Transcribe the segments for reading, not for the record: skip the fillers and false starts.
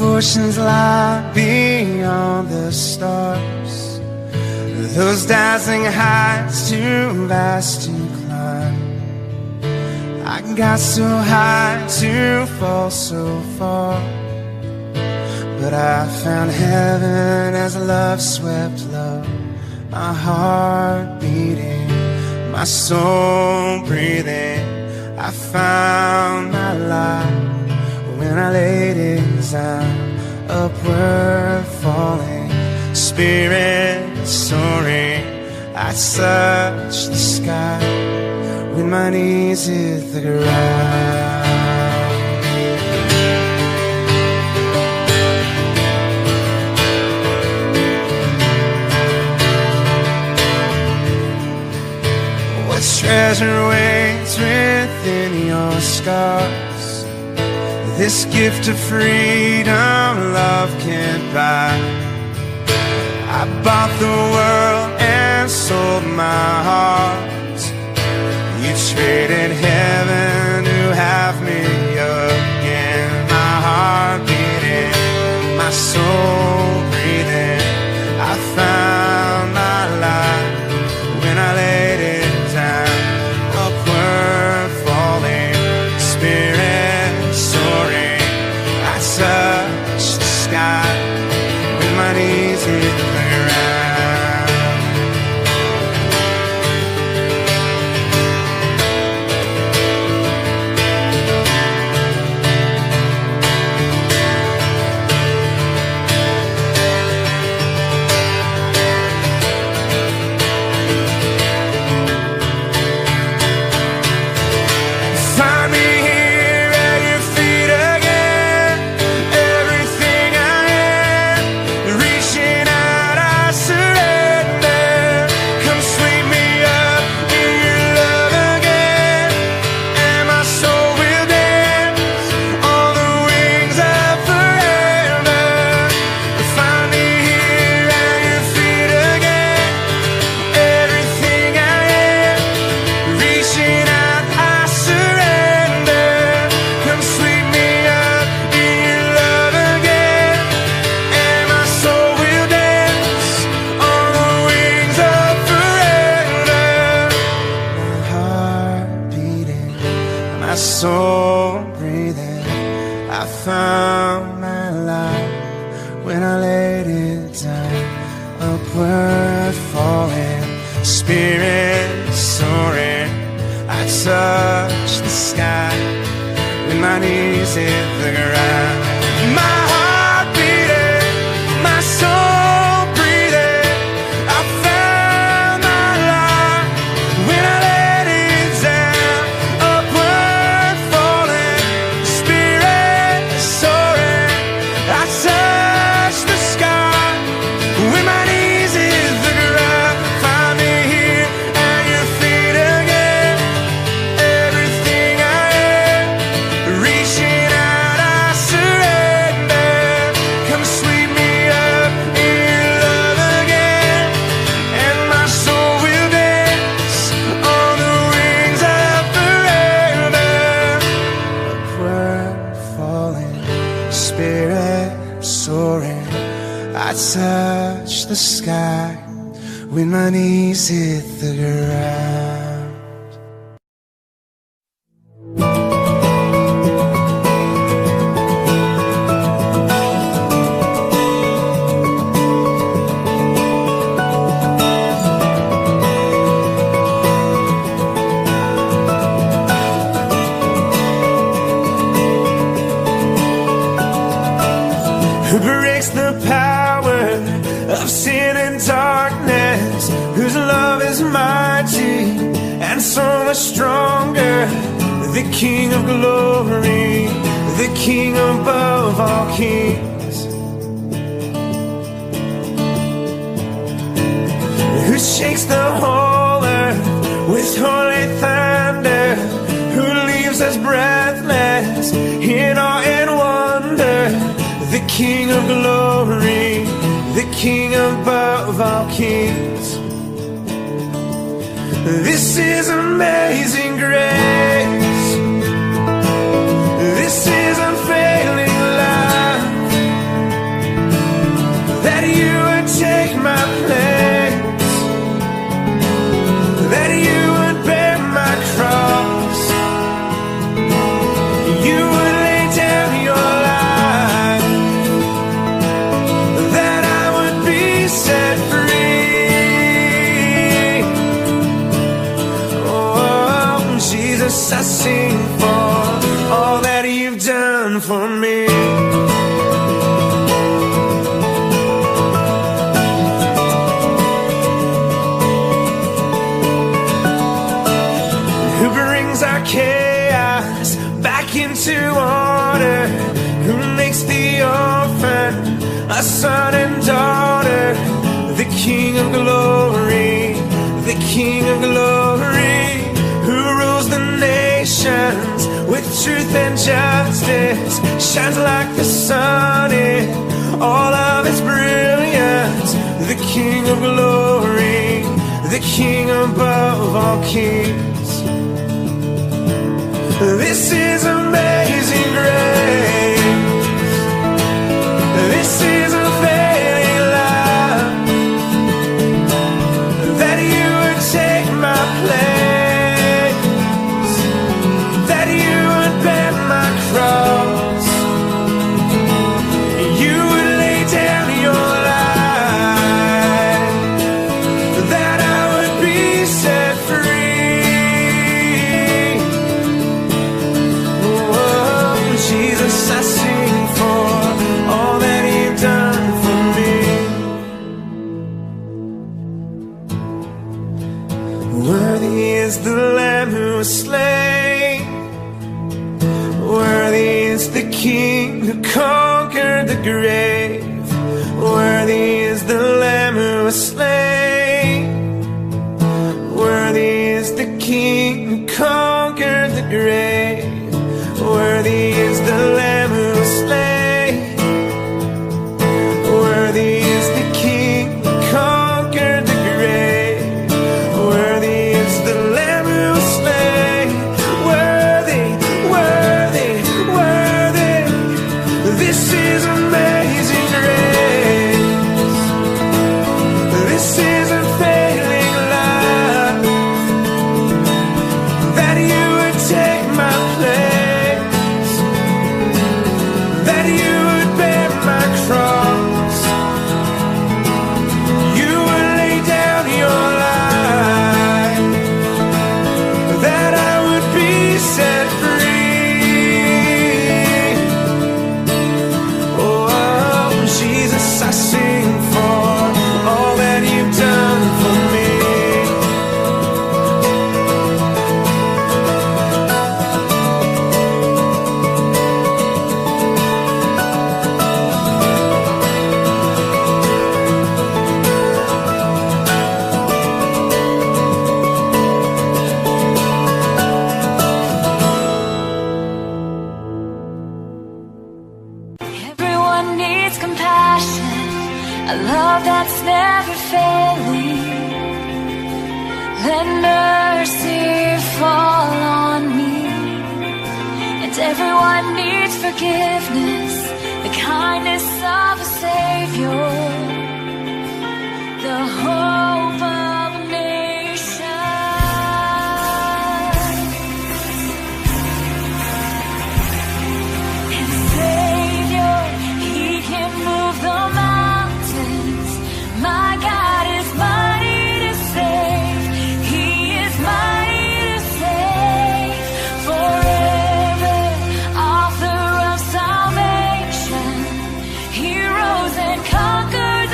fortunes lie beyond the stars, those dazzling heights too vast to climb. I got so high to fall so far, but I found heaven as love swept low. My heart beating, my soul breathing. I found my life when I laid it down. Upward falling, spirit soaring. I touched the sky when my knees hit the ground. What treasure waits within your scars? This gift of freedom love can't buy. I bought the world and sold my heart. You traded heaven to have me again. My heart beating, my soul breathing. I found my life when I laid it down. Upward falling, spirit soaring. I touched the sky when my knees hit the ground. Soul breathing, I found my life when I laid it down. Upward falling, spirit soaring. I touched the sky when my knees hit the ground. My heart beating, my soul breathing. I found my life when I laid it down. Upward falling, spirit soaring. I touched the sky when my knees hit the ground. Find me here at your feet again. Everything I am, reaching out, I surrender. Come sweep me up in your love again, and my soul will dance on the wings of forever. Upward falling, spirit soaring. I touch the sky when my knees hit the ground. Who breaks the power of sin and darkness, whose love is mighty and so much stronger. The King of glory, the King above all kings, who shakes the whole earth with holy thunder, who leaves us breathless in awe and wonder. The King of glory, the King above all kings. This is amazing grace. This is unfailing love. done for me. Who brings our chaos back into order? Who makes the orphan a son and daughter? The King of glory, the King of glory, who rules the nations with truth and justice, shines like the sun in all of its brilliance. The King of glory, the King above all kings. This is amazing grace. This is unfailing love, that you would take my place, that you would bear my cross, you would lay down your life, that I would be set free. Oh, Jesus, I sing for all that you've done for me. Worthy is the Lamb who was slain, worthy is the King who conquered the grave, worthy is the Lamb who was slain, worthy is the King who conquered the grave, worthy is the Lamb who was slain, worthy is the King who conquered the grave, worthy is the Lamb who was slain, worthy, worthy, worthy. This is amazing grace. This is unfailing love, that you would take my place, that you would bear my cross, you would lay down your life, that I would be set free. Oh, Jesus, I sing for all that you've done for me. Everyone needs compassion, a love that's never failing. Let mercy fall on me. And everyone needs forgiveness, the kindness of a Savior, the hope of a nation. And Savior, He can move the mountains. My God is mighty to save. He is mighty to save. Forever, author of salvation, He rose and conquered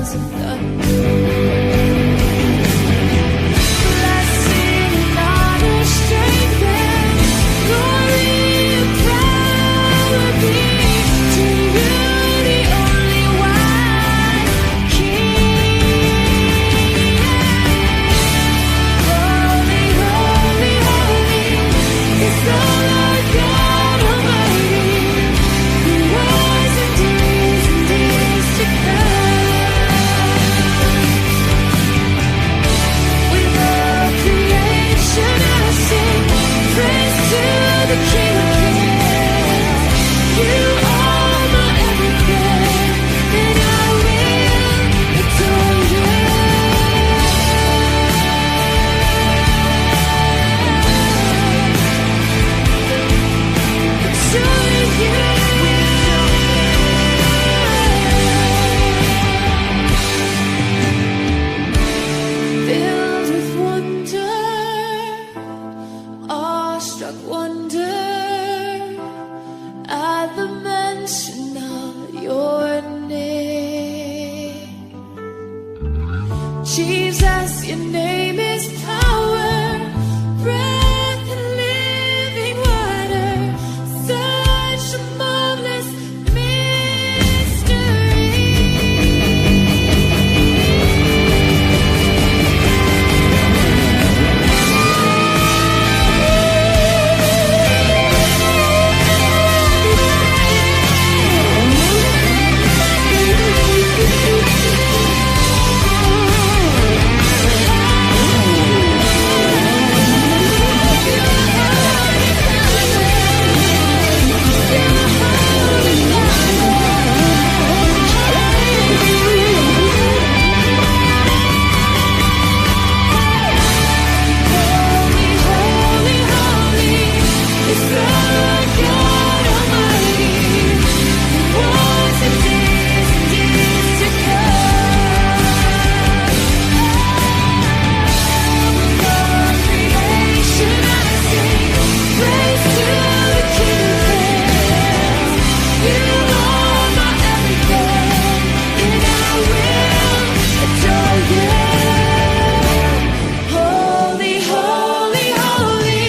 sounds of thunder. Blessing and honor, strength and glory and power be to you, the only wise King. Holy, holy, holy is the Lord God Almighty, who was and is to come. With all creation I sing praise to the King of Kings. You are my everything, and I will adore you. Filled with wonder, awestruck wonder, at the mention of your name. Jesus, your name is power, breath and living water, such a marvelous mystery. Holy, holy, holy is the Lord God Almighty, who was and is to come. With all creation I sing praise to the King of Kings. You are my everything, and I will adore you. Holy, holy, holy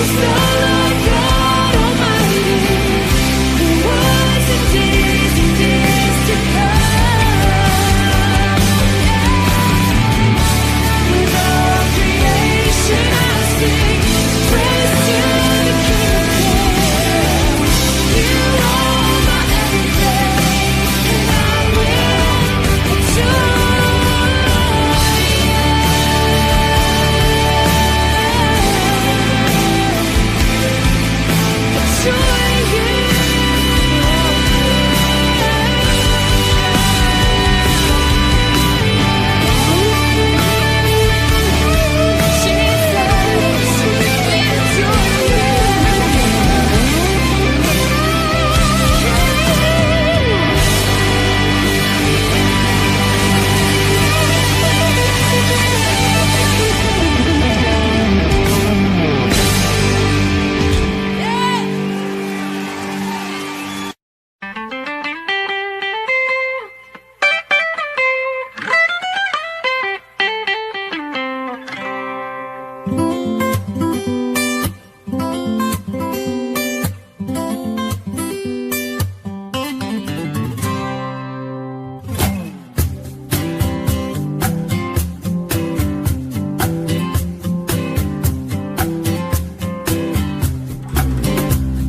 is the Lord God Almighty, who was and is to come. With all creation I sing praise to the King of Kings. You are my everything, and I will adore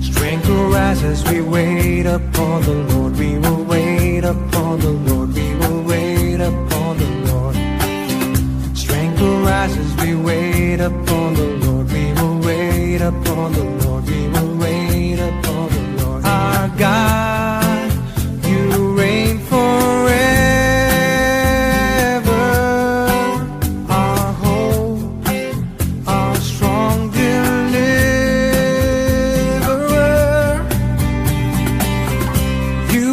Strength will rise as we wait upon the Lord. We will wait upon the Lord. We will wait upon the Lord. Strength will rise as we wait upon the Lord. We will wait upon the Lord. We will wait upon the Lord. Our God, you reign forever. Our hope, our strong deliverer. You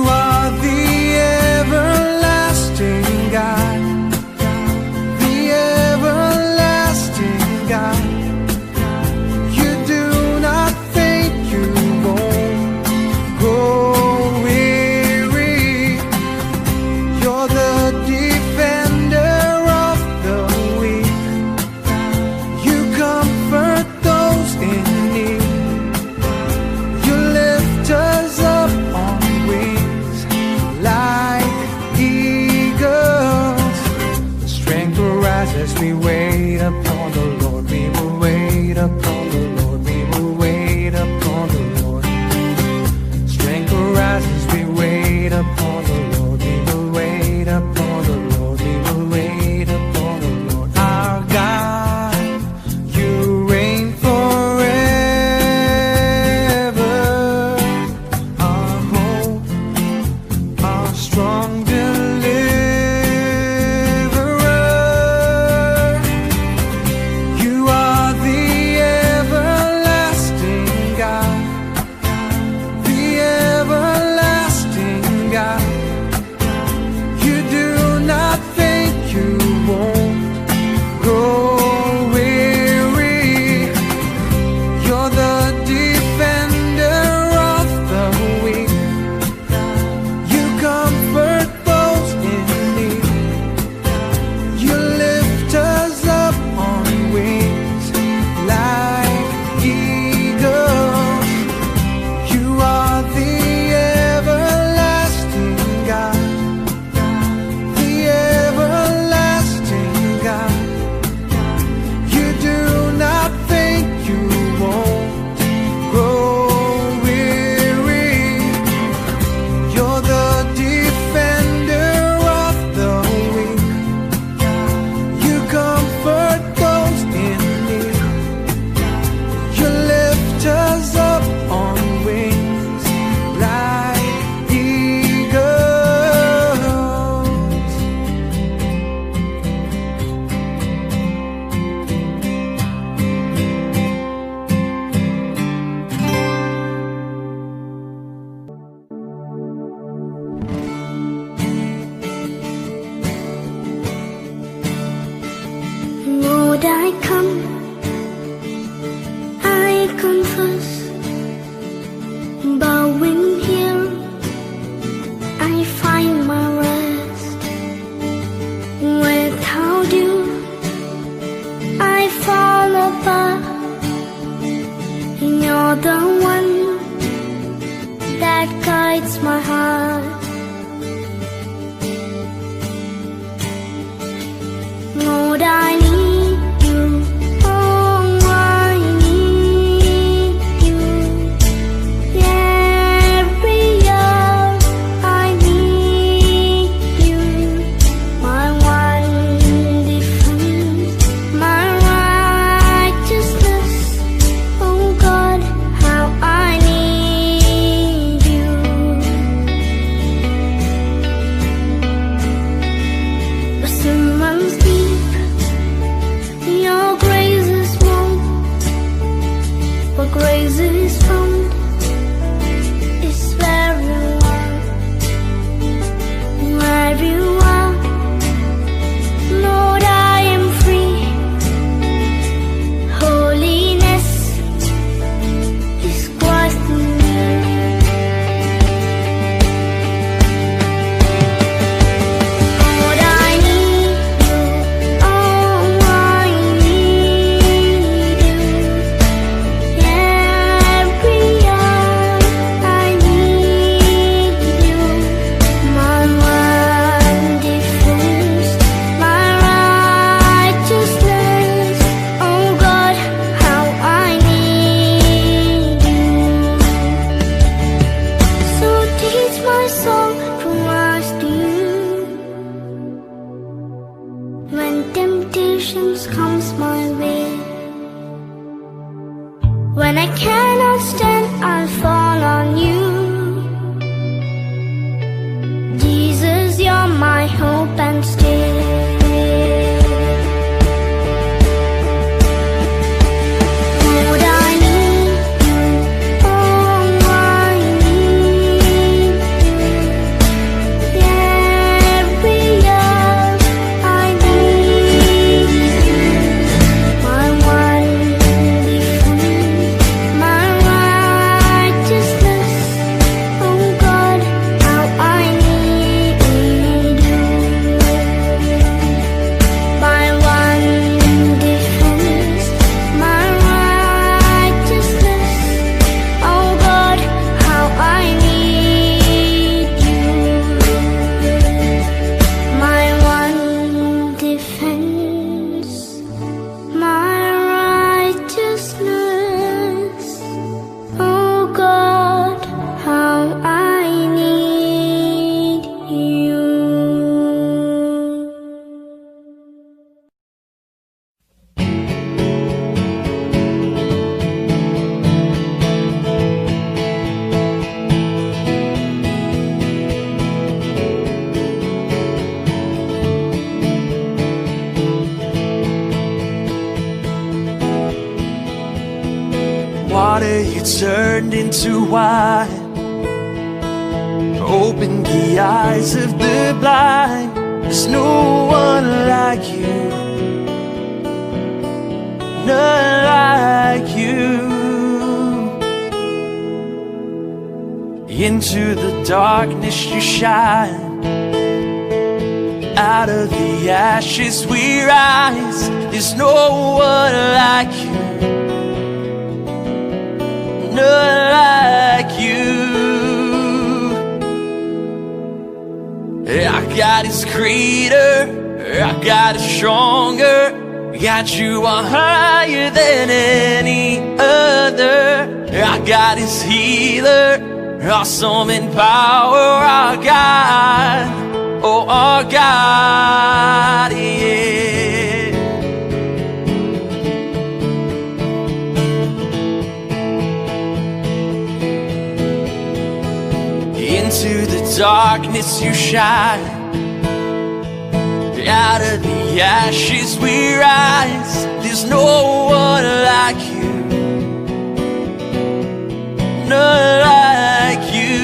Lord, I come, I confess, bowing here, I find my rest. Without you, I fall apart. You're the one that guides my heart. Lord, I need you. Oh, I need you. Every hour I need you. My one defense, my righteousness. Oh God, how I need you. The sermon's deep, your grace is warm. Where grace is found is where you are. Where you are, Lord, I am free. Holiness is Christ in me. Lord, I need you. Oh, I need you. Every hour I need you. My one defense, my righteousness. Oh God, how I need you. So teach my soul to ask you. When temptations comes my way, when I cannot stand, I'll fall on you. Jesus, you're my hope and stay. Lord, I need you. Oh, I need you. Every hour I need you. My one defense, my righteousness. Oh God, how I need you. My one defense, my righteousness. Oh God, how I need you. My one defense, my righteousness. Oh God, how I need you. Water you turned into wine, open the eyes of the blind. There's no one like you, none like you. Into the darkness you shine, out of the ashes we rise. There's no one like you, none like you. Our God is greater, our God is stronger. God, you are higher than any other. Our God is healer, awesome in power. Our God, oh our God, yeah. Into the darkness you shine, out of the ashes we rise. There's no one like you, none like you.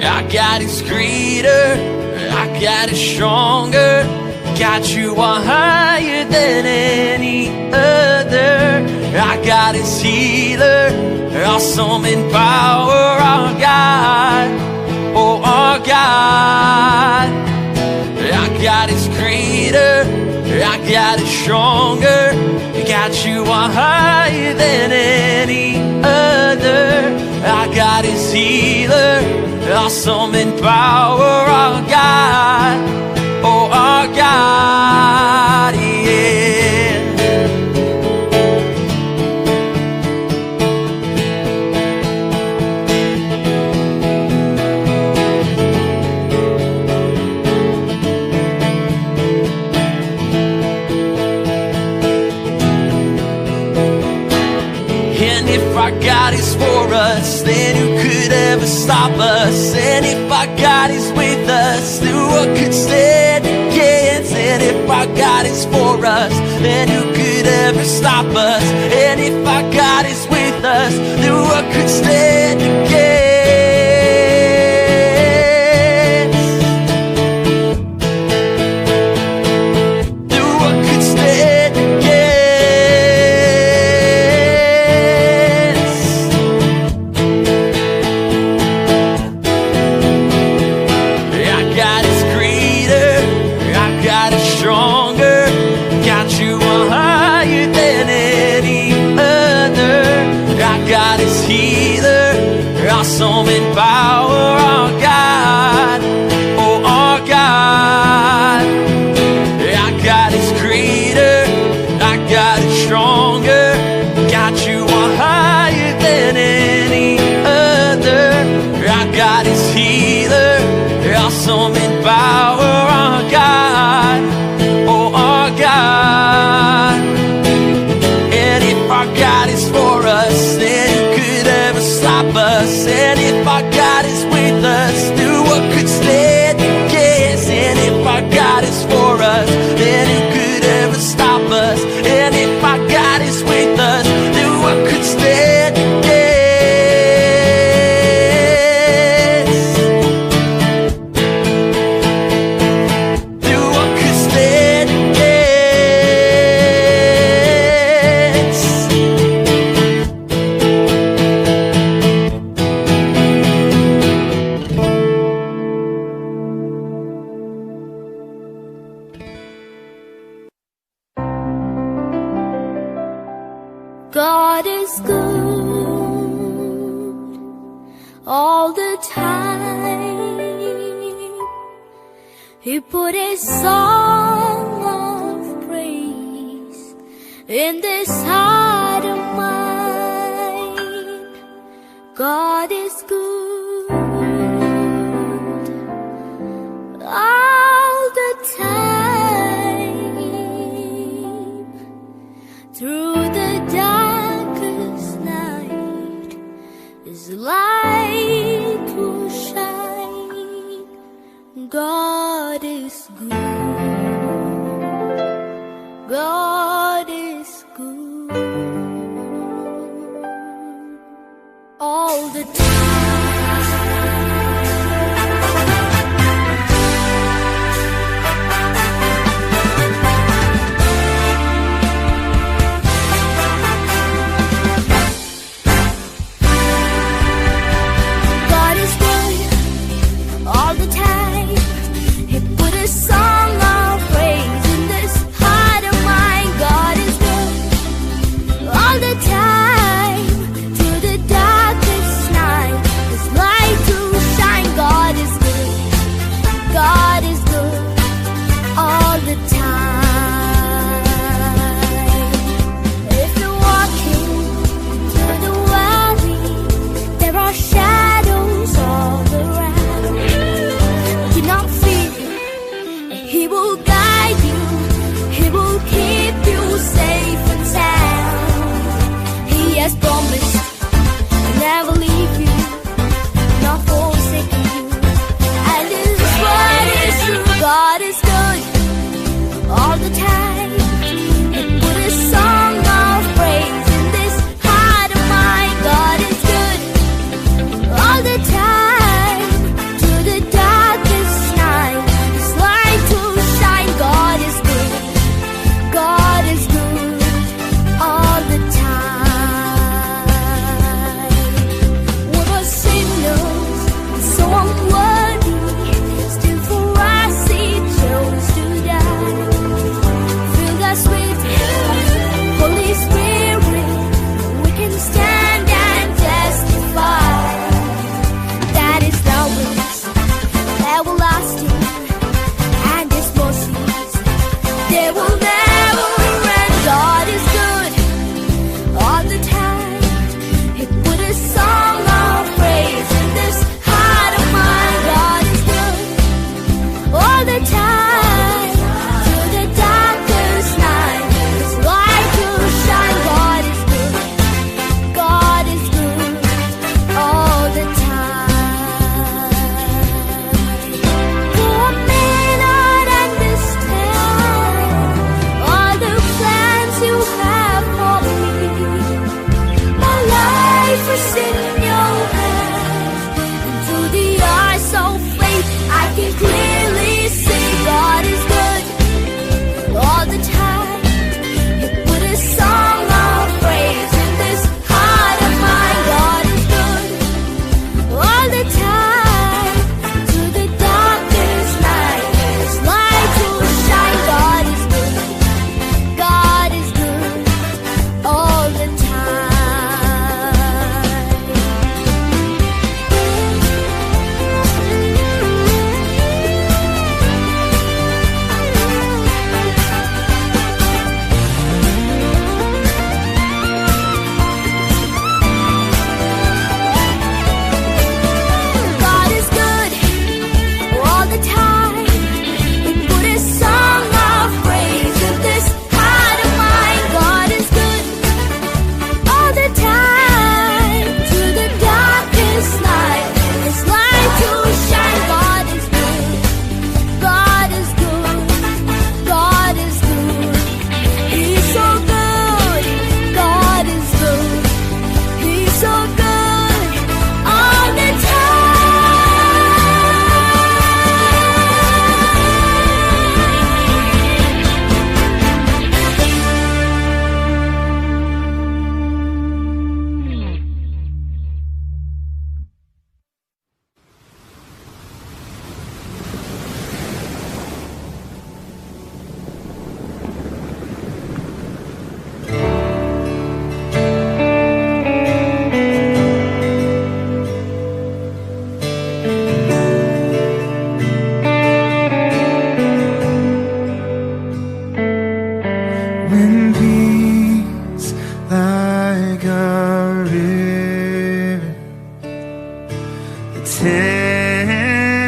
Our God is greater, our God is stronger. got you are higher than any other. Our God is healer, awesome in power, our God, oh our God. Our God is greater, our God is stronger. Got you are higher than any other. Our God is healer, awesome in power, our God, oh our God, yeah. Our God is for us, then who could ever stop us? And if our God is with us, then what could stand against? And if our God is for us, then who could ever stop us? And if our God is with us, then what could stand against? Awesome in power, our God, oh our God. Our God is greater, our God is stronger. Got you are higher than any other. Our God is healer, awesome in power, our God, oh our God. And if our God is for us, then who could ever stop us? And if our God is with us, then what could stand against? And if our God is for us, then who could ever stop us? And if our God is with us, then what could stand against? Then what could stand against? God is good all the time. He put a song of praise in this heart of mine. God is good all the time. Through the darkest night, His light will shine. God is good. God is good all the time.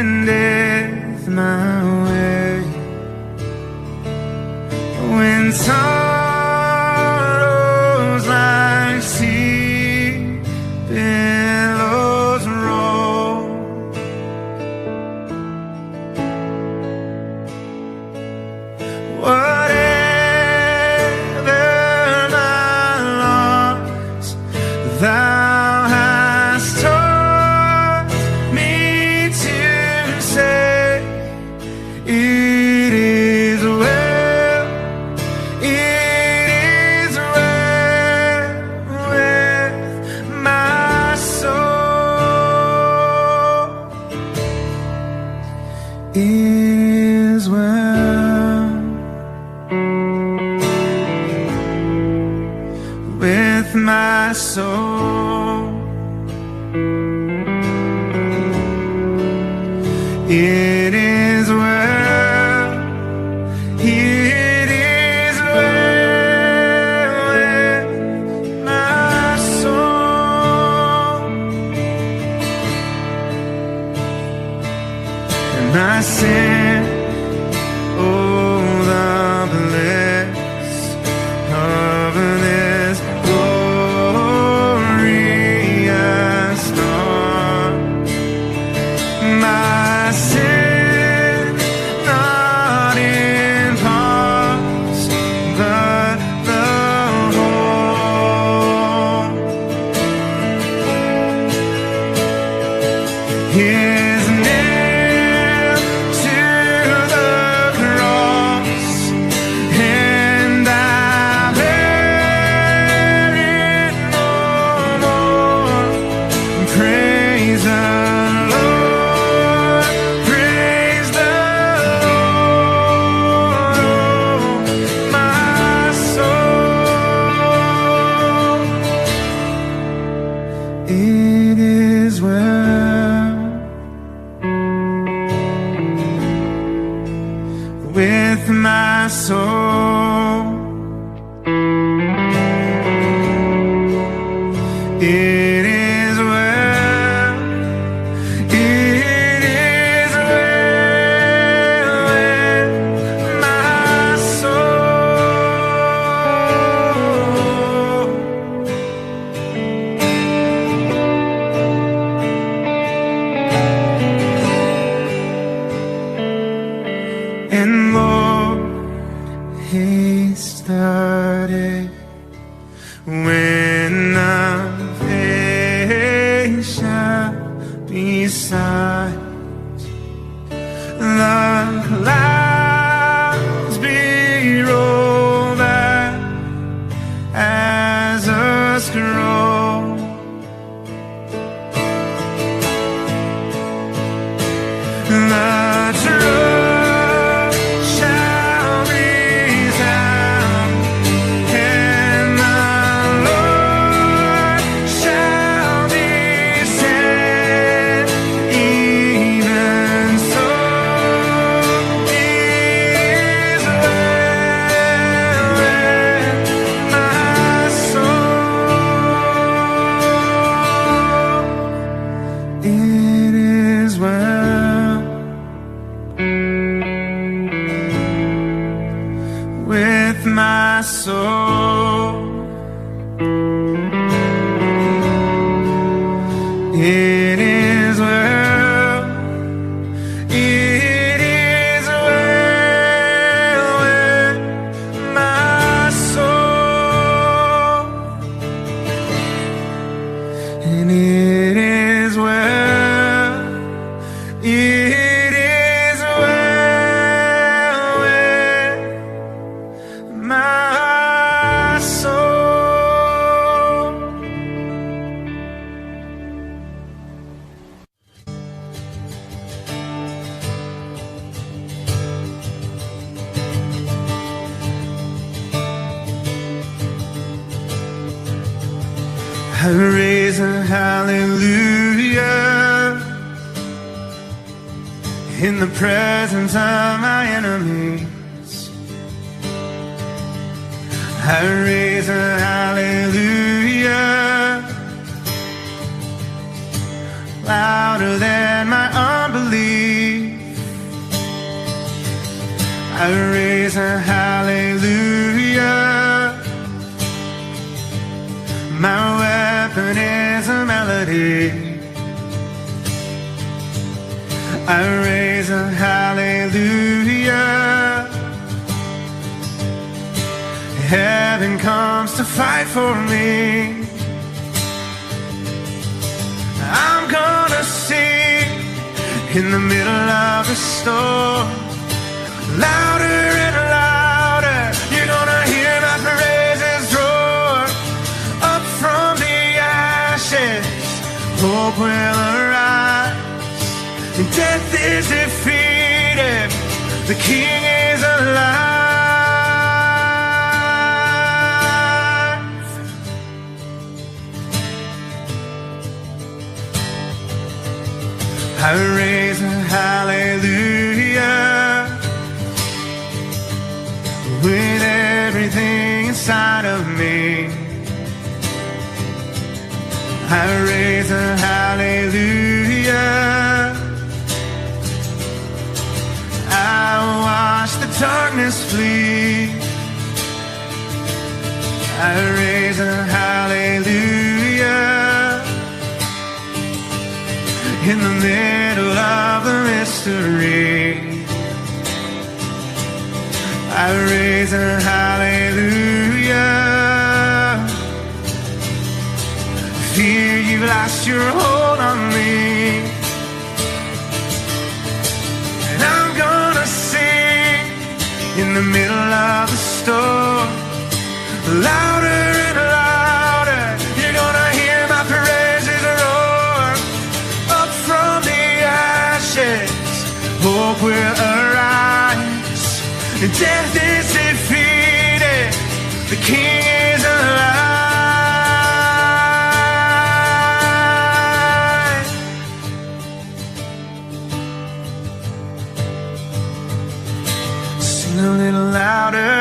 wendeth my way. When sorrows like sea billows roll, whatever my loss, thou hast taught me to say, it is well, it is well with my soul. Is well with my soul. It is well, it is well with my soul. And I sing, oh, the bliss of this glorious dawn. My sin not in parts, but the whole. His nail to the cross, and I bear it no more. Praise the Lord, praise the Lord, oh, my soul. It is well with my soul. It is well, it is well with my soul. And Lord, haste the day when the face shall be silent, the clouds be rolled back as a scroll. The truth shall resound, and the Lord shall descend. Even so, it is well with my soul. It is well with my soul. It is well, it is well with my soul. And it is well, it is well with my soul. I raise a hallelujah in the presence of my enemies. I raise a hallelujah louder than my I raise a hallelujah. My weapon is a melody. I raise a hallelujah. Heaven comes to fight for me. I'm gonna sing in the middle of the storm. Louder and louder, you're gonna hear my praises roar. Up from the ashes, hope will arise. And death is defeated, the King is alive. I raise a hallelujah with everything inside of me. I raise a hallelujah. I watch the darkness flee. I raise a hallelujah in the middle of the mystery. I raise a hallelujah. Fear, you lost your hold on me. And I'm gonna sing in the middle of the storm. Louder and louder, you're gonna hear my praises roar. Up from the ashes, hope will arise. And death is defeated, the King is alive. Sing a little louder.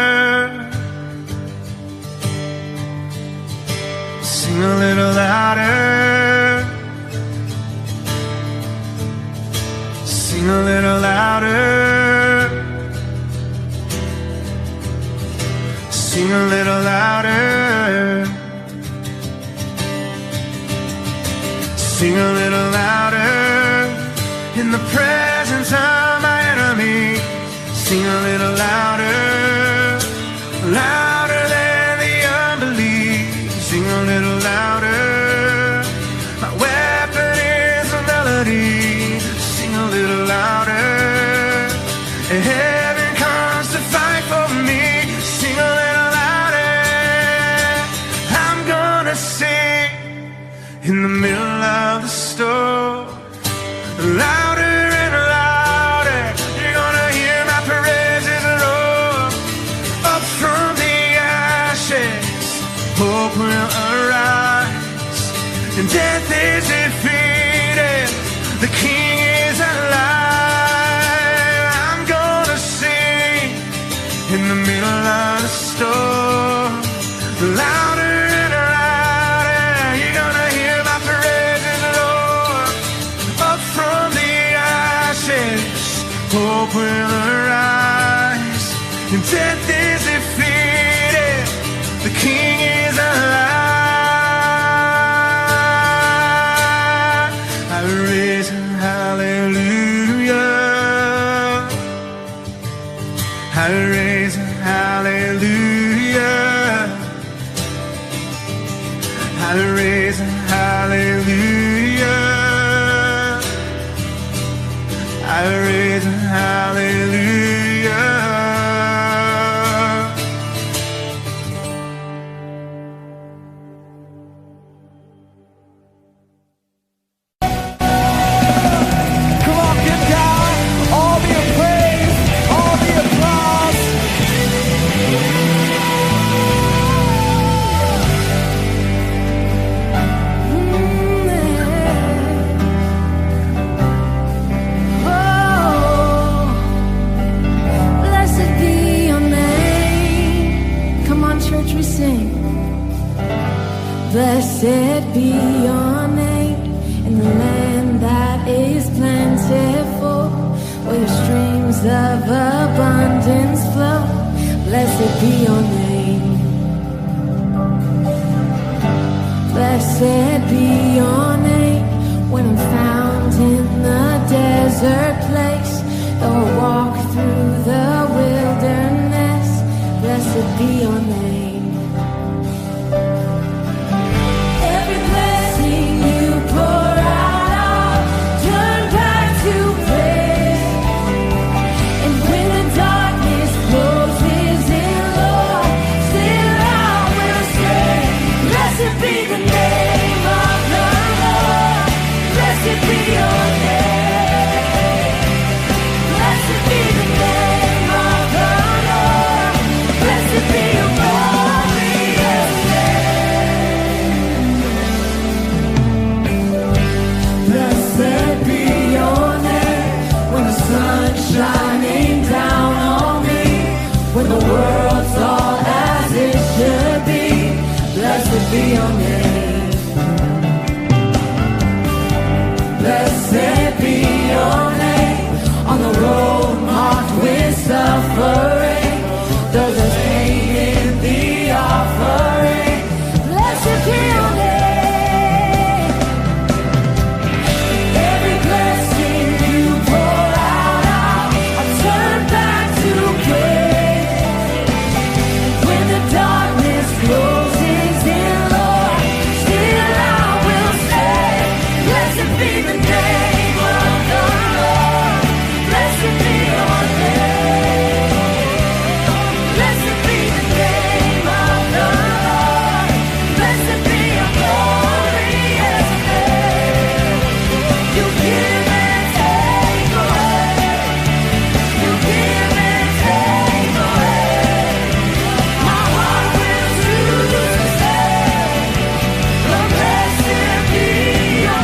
Sing a little louder. Sing a little louder. Sing a little louder. Sing a little louder in the presence of my enemy. Sing a little louder, louder than the unbelief. Sing a little louder. My weapon is a melody. Sing a little louder. Heaven comes to fight for me. Sing a little louder. I'm gonna sing in the middle of the storm. Louder and louder, you're gonna hear my praises roar. Up from the ashes, hope will arise. And death is defeated, the King is alive. I'm gonna sing in the middle of the storm. Louder and louder, you're gonna hear my praises roar. Up from the ashes, hope will arise. And death is defeated, the King is alive. I raise a hallelujah. I raise a hallelujah. I raise a hallelujah. I raise a hallelujah. Come on, get down. All the praise, all the applause. Blessed be your name. Come on, church, we sing. Blessed be your name in the land that is plentiful, where streams of abundance Blessed be your name. Blessed be your name. When I'm found in the desert place, though I walk through the wilderness, blessed be your name. Every blessing you pour out, I'll turn back to praise. And when the darkness closes in, Lord, still I will say, blessed be the name of the Lord. Blessed be your name. Blessed be the name of the Lord. Blessed be your glorious name. Blessed be your name. When the sun's shining down on me, when the world's all as it should be, blessed be your name. Blessed be your name. On the road marked with suffering, though there's pain in the offering, blessed be your name. Every blessing you pour out, I'll turn back to praise. When the darkness closes in, Lord, still I will say, blessed be the name of the Lord. Blessed be your name. Blessed be the name of the Lord. Blessed be your glorious name. You give and take away. You give and take away. My heart will choose to say, Lord, blessed be your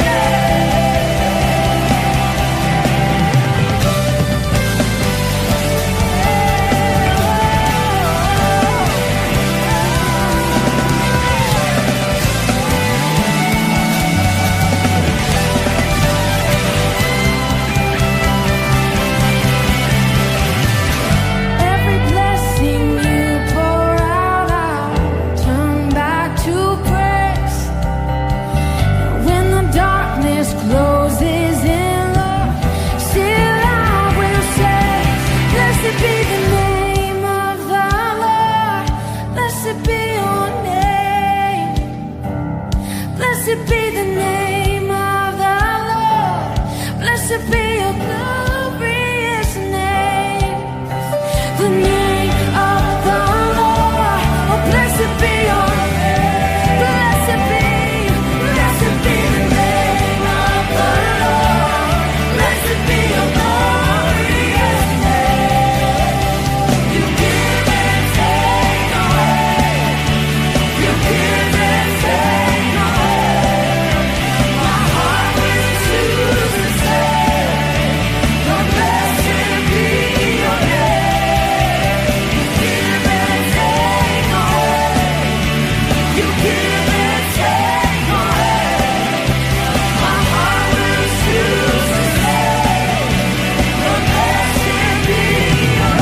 Every blessing you pour out, I'll turn back to praise. When the darkness closes in, Lord, still I will say, blessed be the name of the Lord. Blessed be your name. Blessed be the name of the Lord. Blessed be your glorious name. The name of the Lord. Oh, blessed be your name. Blessed be the name of the Lord. Blessed be your glorious name. You give and take away. You give and take away. My heart will choose to say, Lord, blessed be your name. You give and take away. You give and take away. My heart will choose to say, Lord, blessed be your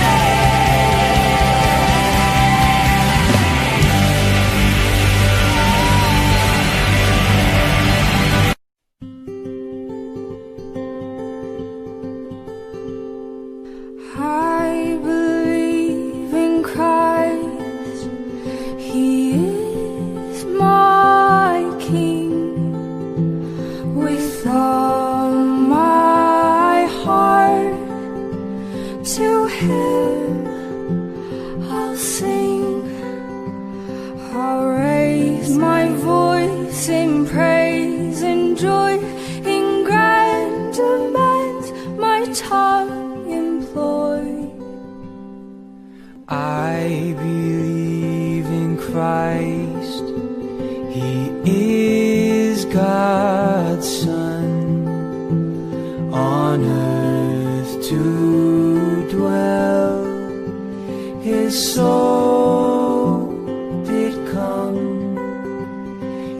I believe in Christ. He is my King. With all my heart, to Him I'll sing. I'll raise my voice in praise and joy, in grand demands my tongue employ. I believe in Christ. He is God's Son, on earth to dwell. His soul did come.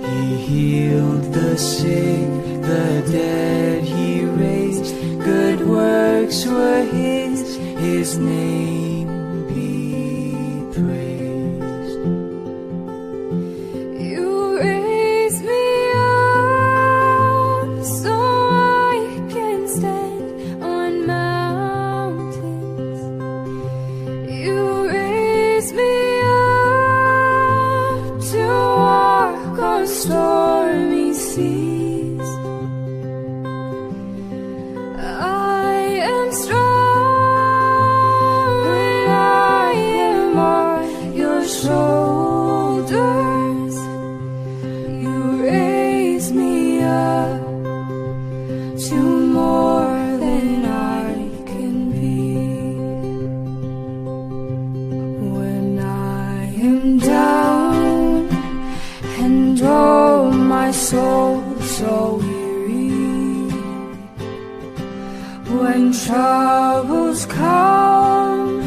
He healed the sick, the dead He raised. Good works were His name be praised. When troubles come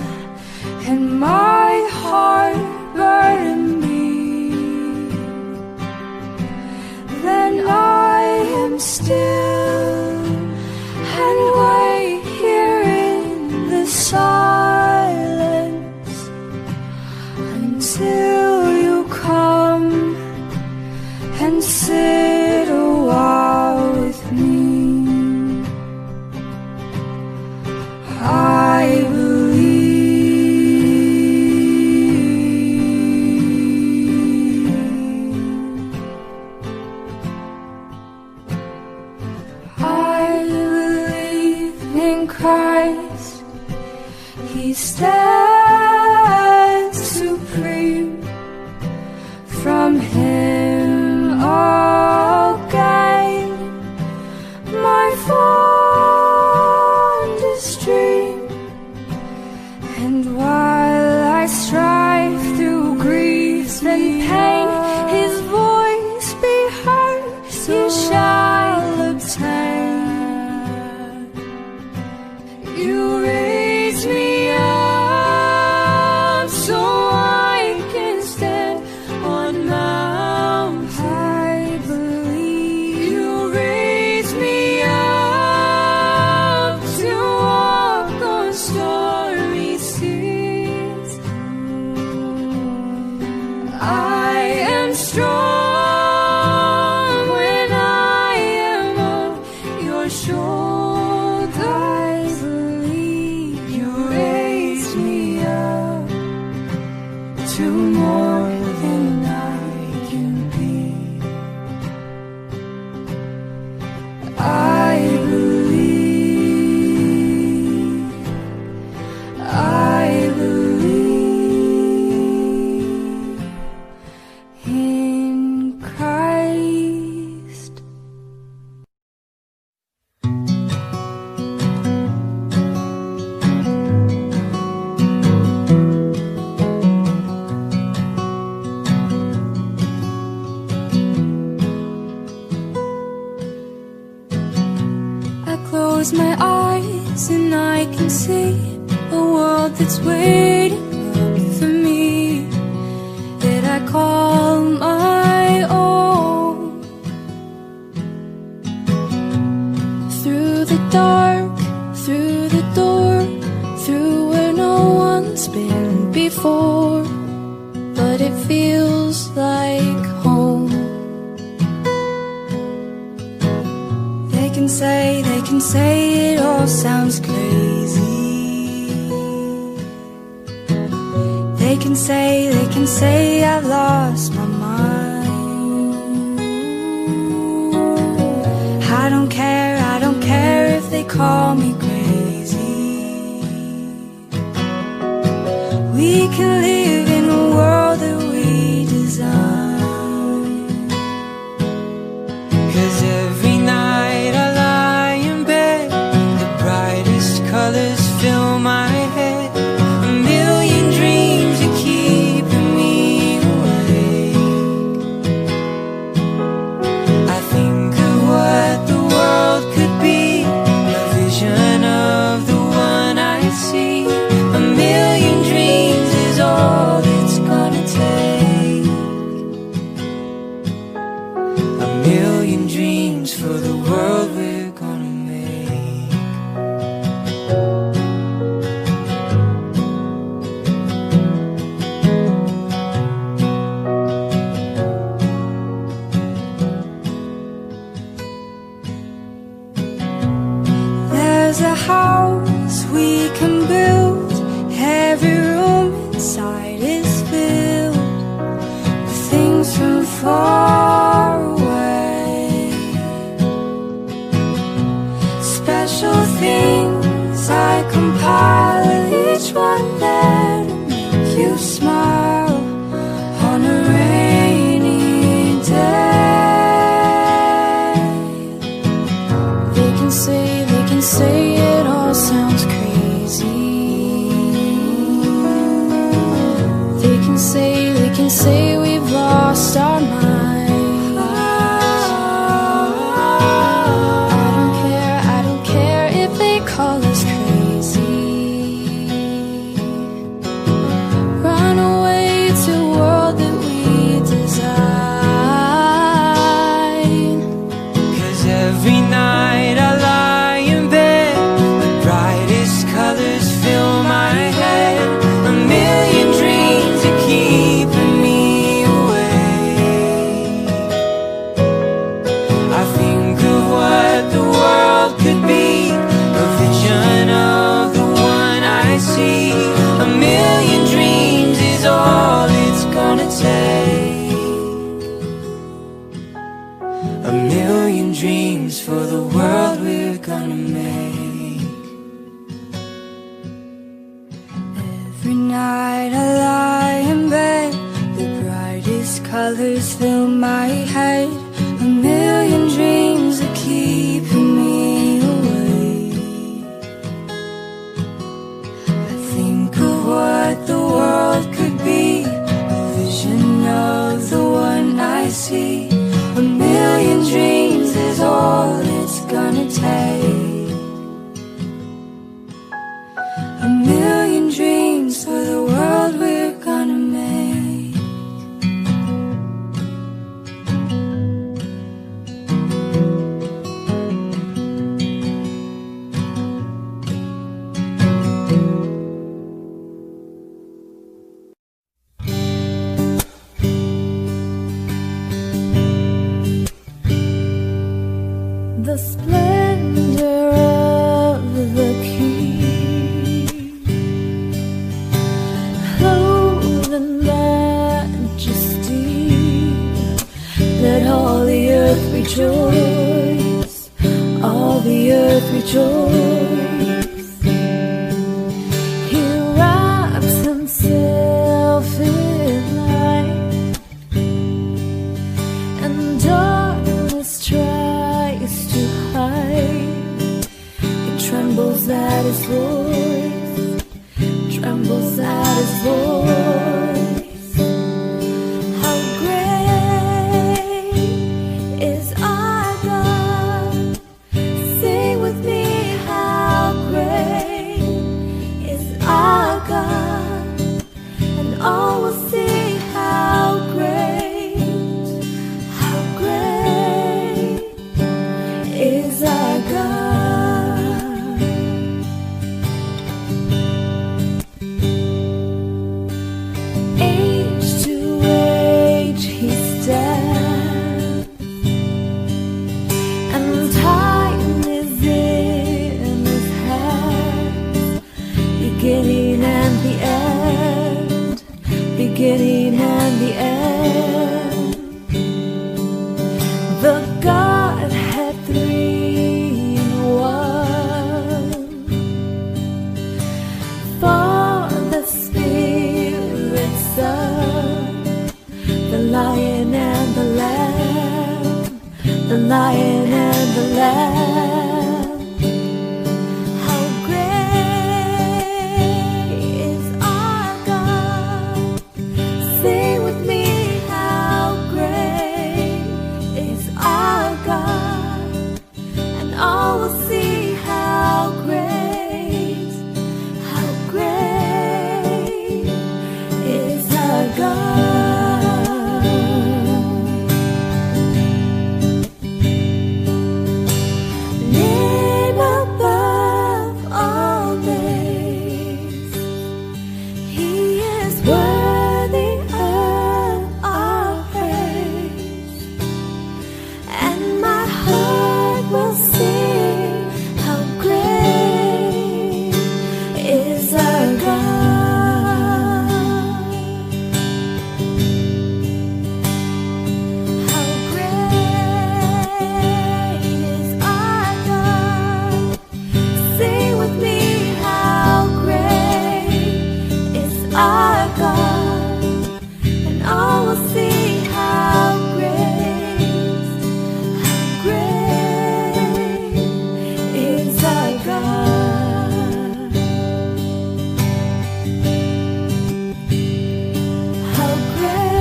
and my heart burden me, then I am still and wait here in the silence until you come and sit a while with me. I believe in Christ. He stands supreme. From Him I'll gain my fondest dream. And while I strive through grief and pain, His voice be heard, you shall obtain. You raise me up so I can stand on mountains. I believe you raise me up to walk on stormy seas. I am strong when I am on your shoulders. I believe you raise me up to more than I can be. I believe in Christ. I close my eyes and I can see a world that's waiting up for me, that I call my own. Through the dark, through the door, through where no one's been before, but it feels like home. They can say it all sounds crazy. They can say I've lost my mind. I don't care if they call me crazy. We can live in a world that we design. 'Cause every night I lie in bed, the brightest colors fill my head. A million dreams are keeping me awake. I think of what the world could be, a vision of the one I see. A million dreams is all it's gonna take. A million dreams for the world we're gonna make. There's a house we can build. Every room inside is filled with things from far away. Special things I compile, each one there to make you smile on a rainy day. They can say it all sounds crazy. They can say we've lost our minds. I don't care if they call thoughts fill my head, a million dreams are keeping me awake. I think of what the world could be, a vision of the one I see. A million dreams is all it's gonna take. A million dreams for the world we're gonna make. The splendor of the King, clothed in majesty, let all the earth rejoice, all the earth rejoice. He wraps himself in light, and darkness tries to hide. It trembles at his voice, trembles at his voice. How great is our God? Sing with me, how great is our God? And all will see how great is our God. Age to age he stands, and time is in his hands. Beginning and the end, beginning and the end. The Godhead three in one, Father, Spirit, Son, the Lion and the Lamb, the Lion and the Lamb. How great is our God? Sing with me, how great is our God? And all will see how great is our God. Name above all names, he is worthy of our praise. And my heart will sing, how great is our God. How great is our God? Sing with me, how great is our God? And all will see how great is our God. How great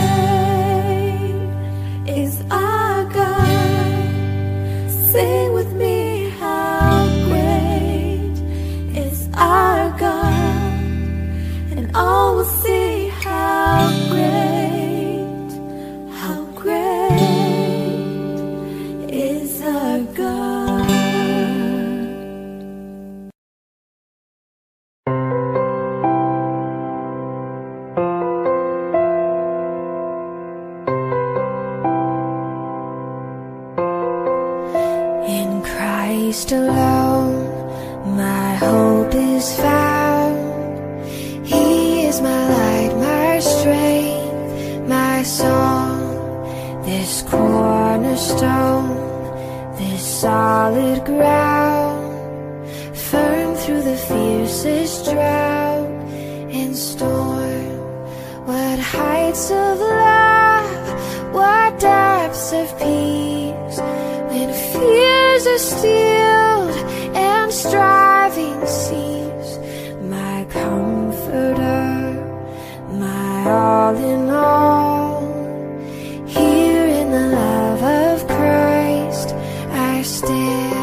is our God? Sing with me, how great is our God? And all will see how great is our God. In Christ alone, my hope is found. He is my light, my strength, my song. This cornerstone, this solid ground, firm through the fiercest drought and storm. What heights of love, what all in all. Here in the love of Christ I stand.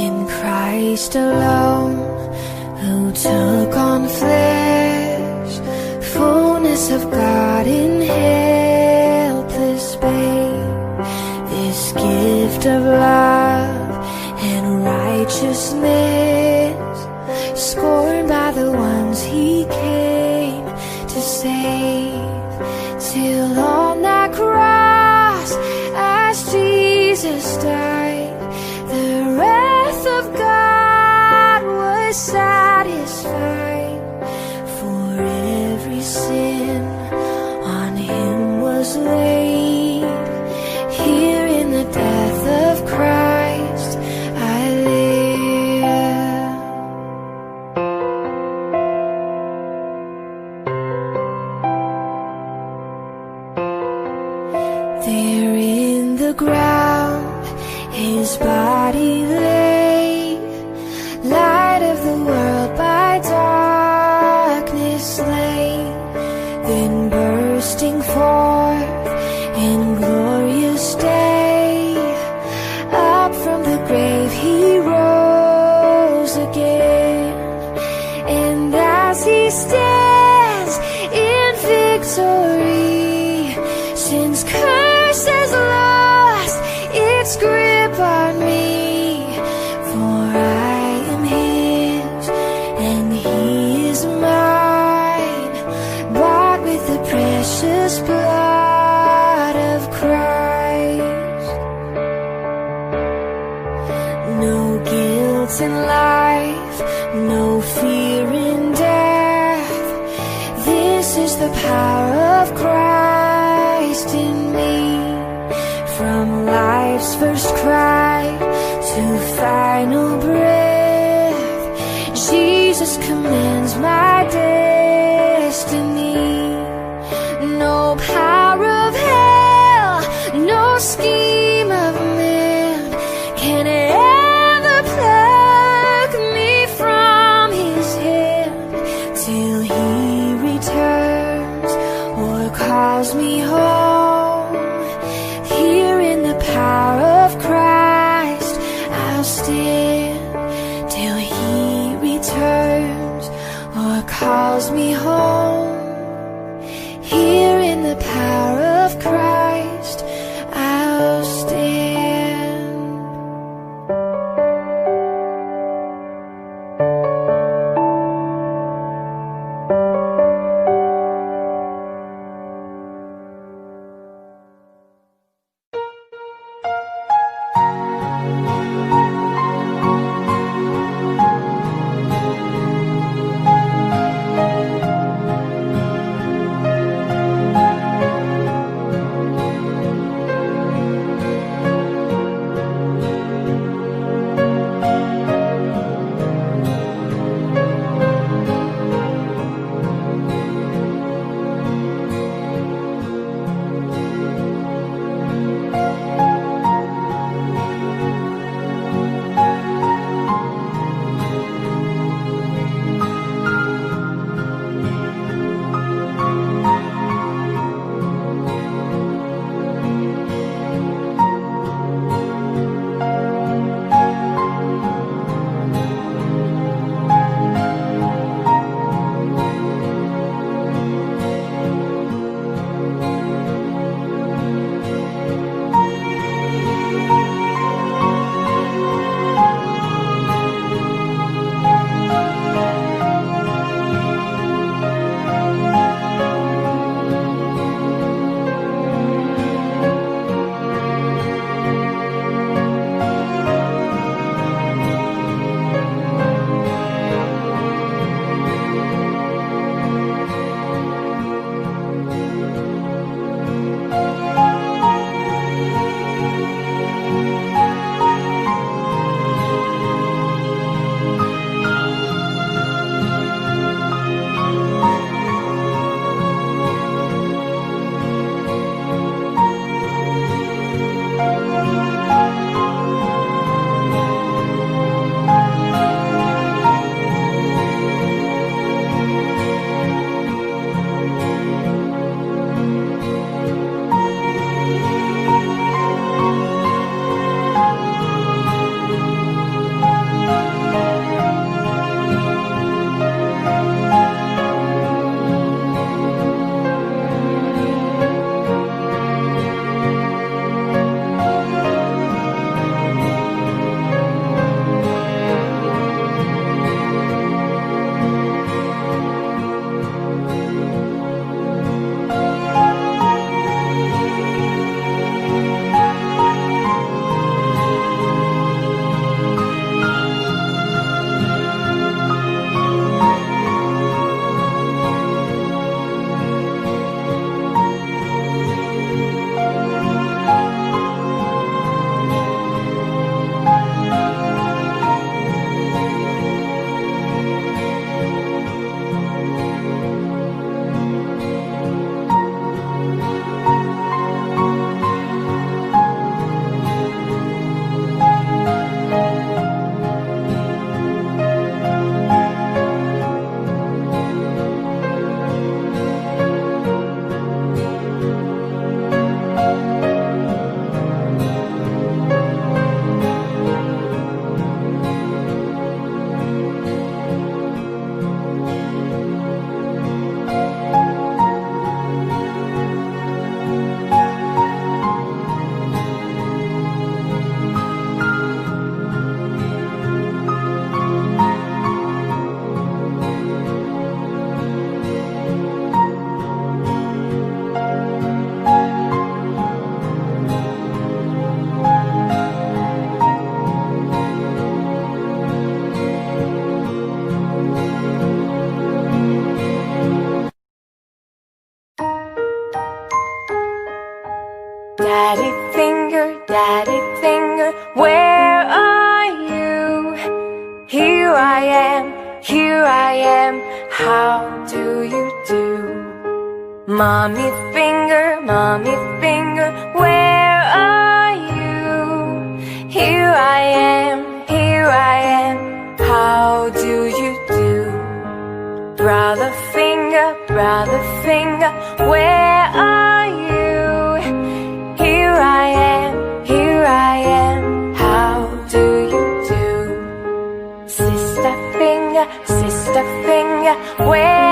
In Christ alone, who took on flesh, fullness of God in helpless babe, this gift of love and righteousness, scorned by the ones he came to save, till on that cross as Jesus died, the wrath of God was satisfied. For every sin on him was laid. Here in the death of Christ I live. There in the ground his body lay, light of the world by darkness slain, then bursting forth in glorious day, up from the grave he rose again. And as he stands in victory, sin's curse has lost its grip on me, for I am his and he is mine, bought with the precious blood of Christ. No guilt in life, no fear in death, this is the power of Christ in me. From life's first cry to final breath, Jesus commands my destiny. No power of hell, no scheme of man can ever pluck me from his hand, till he returns or calls me home. Here in the power of Christ I'll stand, till he returns or calls me home. Here in the power of Christ I'll stand. Daddy finger, where are you? Here I am, how do you do? Mommy finger, where are you? Here I am, how do you do? Brother finger, where are you? Here I am, how do you do? Sister finger, where